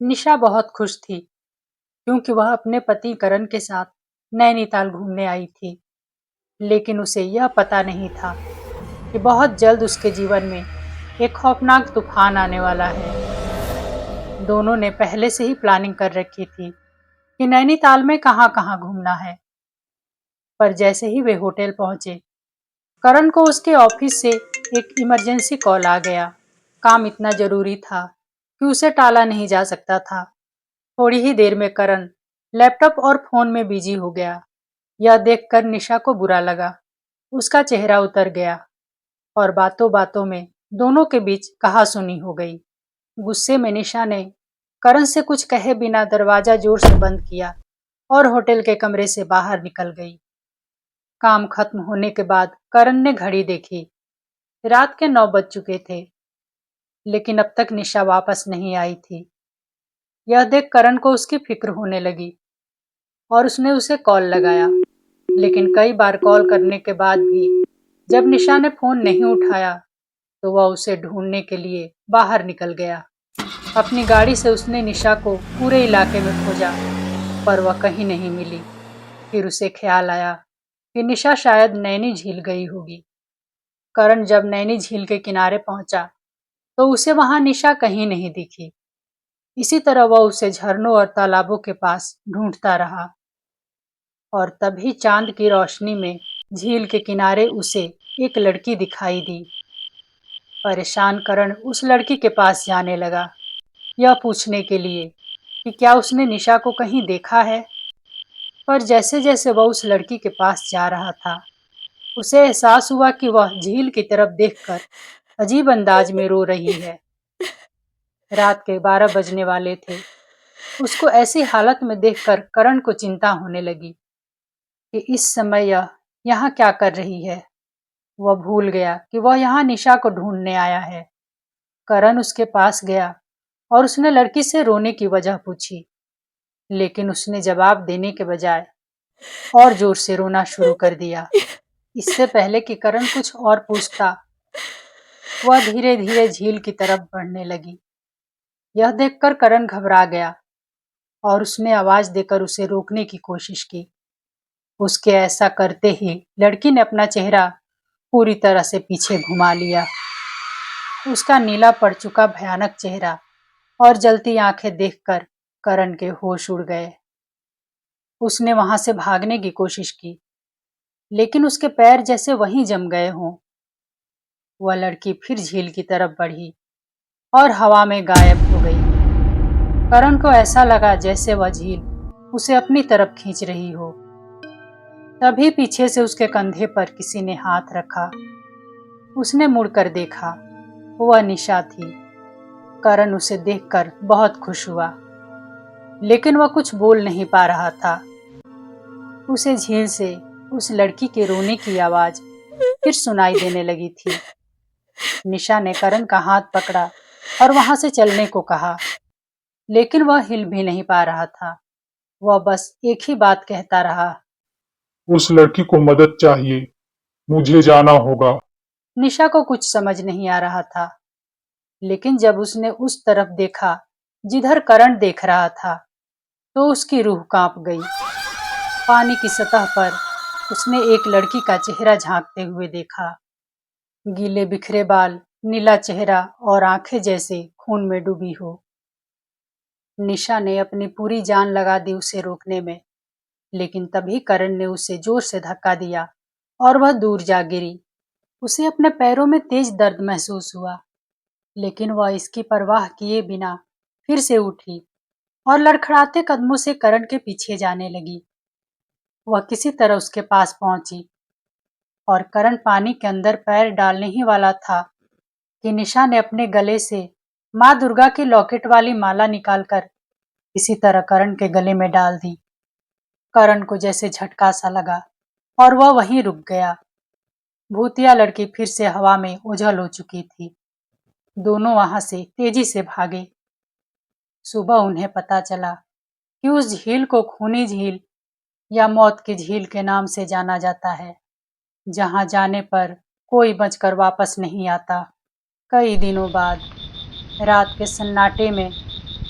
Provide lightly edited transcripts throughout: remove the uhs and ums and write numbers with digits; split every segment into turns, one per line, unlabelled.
निशा बहुत खुश थी क्योंकि वह अपने पति करण के साथ नैनीताल घूमने आई थी। लेकिन उसे यह पता नहीं था कि बहुत जल्द उसके जीवन में एक खौफनाक तूफान आने वाला है। दोनों ने पहले से ही प्लानिंग कर रखी थी कि नैनीताल में कहाँ-कहाँ घूमना है। पर जैसे ही वे होटल पहुंचे, करण को उसके ऑफिस से एक इमरजेंसी कॉल आ गया। काम इतना जरूरी था कि उसे टाला नहीं जा सकता था। थोड़ी ही देर में करण लैपटॉप और फोन में बिजी हो गया। यह देखकर निशा को बुरा लगा। उसका चेहरा उतर गया और बातों बातों में दोनों के बीच कहासुनी हो गई। गुस्से में निशा ने करण से कुछ कहे बिना दरवाजा जोर से बंद किया और होटल के कमरे से बाहर निकल गई। काम खत्म होने के बाद करण ने घड़ी देखी। रात के 9 बज चुके थे, लेकिन अब तक निशा वापस नहीं आई थी। यह देख करण को उसकी फिक्र होने लगी और उसने उसे कॉल लगाया। लेकिन कई बार कॉल करने के बाद भी जब निशा ने फोन नहीं उठाया, तो वह उसे ढूंढने के लिए बाहर निकल गया। अपनी गाड़ी से उसने निशा को पूरे इलाके में खोजा, पर वह कहीं नहीं मिली। फिर उसे ख्याल आया कि निशा शायद नैनी झील गई होगी। करण जब नैनी झील के किनारे पहुंचा, तो उसे वहां निशा कहीं नहीं दिखी। इसी तरह वह उसे झरनों और तालाबों के पास ढूंढता रहा और तभी चांद की रोशनी में झील के किनारे उसे एक लड़की दिखाई दी। परेशान करण उस लड़की के पास जाने लगा, यह पूछने के लिए कि क्या उसने निशा को कहीं देखा है। पर जैसे जैसे वह उस लड़की के पास जा रहा था, उसे एहसास हुआ कि वह झील की तरफ देखकर अजीब अंदाज में रो रही है। रात के 12 बजने वाले थे। उसको ऐसी हालत में देखकर करण को चिंता होने लगी कि इस समय यह यहाँ क्या कर रही है। वह भूल गया कि वह यहाँ निशा को ढूंढने आया है। करण उसके पास गया और उसने लड़की से रोने की वजह पूछी, लेकिन उसने जवाब देने के बजाय और जोर से रोना शुरू कर दिया। इससे पहले कि करण कुछ और पूछता, वह धीरे धीरे झील की तरफ बढ़ने लगी। यह देखकर करण घबरा गया और उसने आवाज देकर उसे रोकने की कोशिश की। उसके ऐसा करते ही लड़की ने अपना चेहरा पूरी तरह से पीछे घुमा लिया। उसका नीला पड़ चुका भयानक चेहरा और जलती आंखें देखकर करण के होश उड़ गए। उसने वहां से भागने की कोशिश की, लेकिन उसके पैर जैसे वहीं जम गए हों। वह लड़की फिर झील की तरफ बढ़ी और हवा में गायब हो गई। करण को ऐसा लगा जैसे वह झील उसे अपनी तरफ खींच रही हो। तभी पीछे से उसके कंधे पर किसी ने हाथ रखा। उसने मुड़कर देखा, वह निशा थी। करण उसे देखकर बहुत खुश हुआ, लेकिन वह कुछ बोल नहीं पा रहा था। उसे झील से उस लड़की के रोने की आवाज फिर सुनाई देने लगी थी। निशा ने करण का हाथ पकड़ा और वहां से चलने को कहा, लेकिन वह हिल भी नहीं पा रहा था। वह बस एक ही बात कहता रहा,
उस लड़की को मदद चाहिए, मुझे जाना होगा।
निशा को कुछ समझ नहीं आ रहा था, लेकिन जब उसने उस तरफ देखा जिधर करण देख रहा था, तो उसकी रूह कांप गई। पानी की सतह पर उसने एक लड़की का चेहरा झांकते हुए देखा। गीले बिखरे बाल, नीला चेहरा और आंखें जैसे खून में डूबी हो। निशा ने अपनी पूरी जान लगा दी उसे रोकने में, लेकिन तभी करण ने उसे जोर से धक्का दिया और वह दूर जा गिरी। उसे अपने पैरों में तेज दर्द महसूस हुआ, लेकिन वह इसकी परवाह किए बिना फिर से उठी और लड़खड़ाते कदमों से करण के पीछे जाने लगी। वह किसी तरह उसके पास पहुंची और करण पानी के अंदर पैर डालने ही वाला था कि निशा ने अपने गले से माँ दुर्गा की लॉकेट वाली माला निकालकर इसी तरह करण के गले में डाल दी। करण को जैसे झटका सा लगा और वह वहीं रुक गया। भूतिया लड़की फिर से हवा में ओझल हो चुकी थी। दोनों वहां से तेजी से भागे। सुबह उन्हें पता चला कि उस झील को खूनी झील या मौत की झील के नाम से जाना जाता है, जहां जाने पर कोई बचकर वापस नहीं आता। कई दिनों बाद रात के सन्नाटे में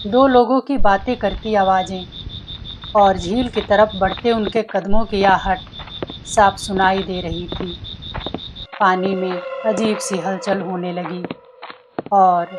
दो लोगों की बातें करती आवाजें और झील की तरफ बढ़ते उनके कदमों की आहट साफ सुनाई दे रही थी। पानी में अजीब सी हलचल होने लगी और